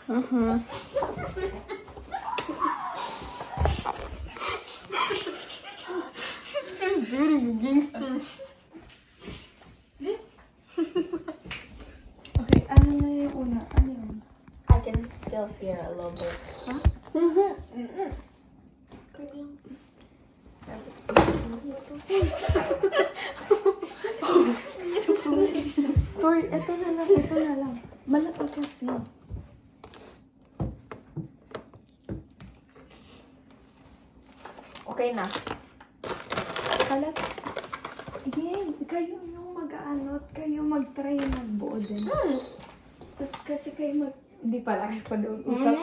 She's very gangster. Okay, ano na yung una? Ano yun? I can still hear a little bit. Huh? Sorry, ito na lang. Malapit kasi. Okay na. Kalat. Again, kayo yung mag-aanot, kayo mag-try magbuo din. Tapos kasi kayo hindi pala kayo pa doon usap.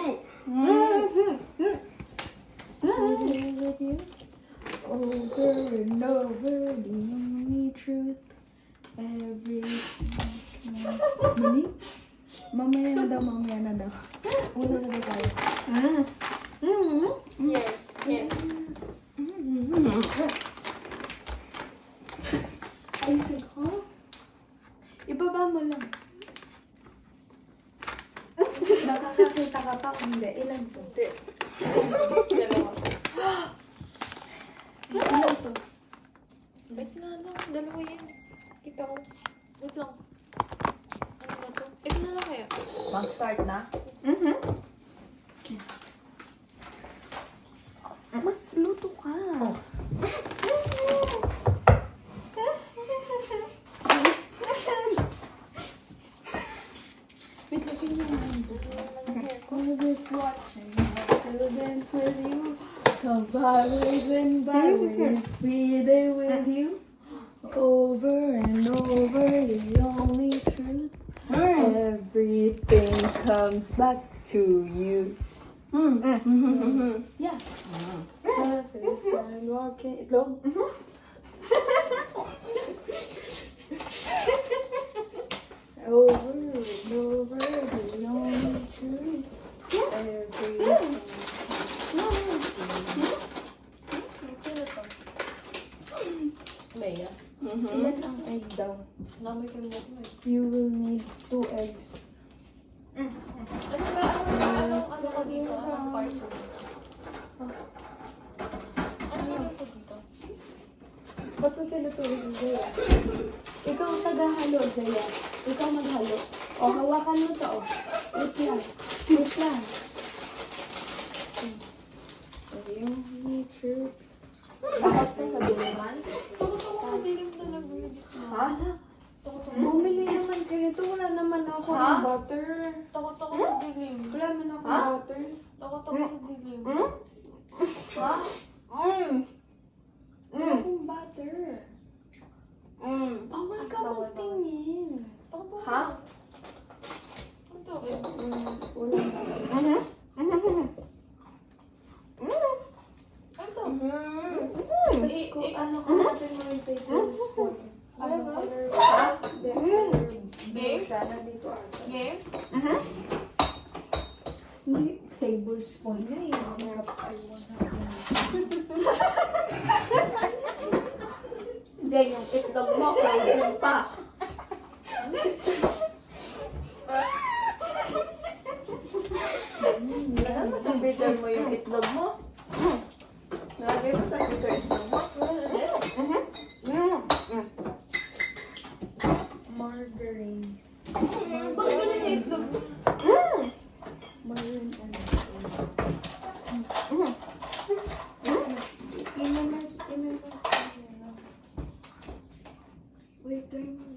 With you. Over and over, the only truth. Every Mali? Mamaya na daw. Una na daw tayo. Yeah. Ay, sige. Ibaba mo lang. Nakakakita ka pa kung hindi. Ilan to? Dalawa. Ilan to? Wait na lang. Dalawa yan. Kita ko. Wait lang. Ano na to? Ito na lang kaya. Mag-start na? Magluto ka. Oh. Wait, lagyan mo na yung buto. Who is watching? To dance with you. Come byways and byways. Be there with you. Over and over, the only truth. Everything comes back to you. Yeah. Face and walking. Itlog. Over and over, the only truth. Everything. Maya. Ilan ang egg daw? Namoy ko yung mo eh. You will need 2 eggs. Ano ba? Ano ka dito? Anong part mo? Ano yung ko dito? Ba't mo tinutuloy yung Zaya? Ikaw ang taga-halo, Zaya. Ikaw maghalo. O, hawakan mo to, o. Wait lang. Yung truth. Bakit ka sa duliman? Tuko-tuko ko dilim talaga yun. Ha? Tuko-tuko. Bumili naman ka nito. Wala naman ako Ha? ng butter. Tuko-tuko sa dilim. Wala naman ako Ha? ng butter. Tuko-tuko sa dilim. Ha? Wala akong butter. Bawal ka Bawal, magtingin. Tuko-tuko. Ha? Ano to? Eh, Wala na. Ano to? Ano ka natin mo yung tablespoon? Ano ba? color? Ha? Game? Siya na dito ata. Game? Hindi, tablespoon na eh. Nakapaiwan na. Zen, yung itlog mo, kayo pa. Sa picture mo yung itlog mo. Nalagay mo sa picture itlog mo. Margarine. Bakit ganun yung itlog mo? Margarine and Wait, try mo.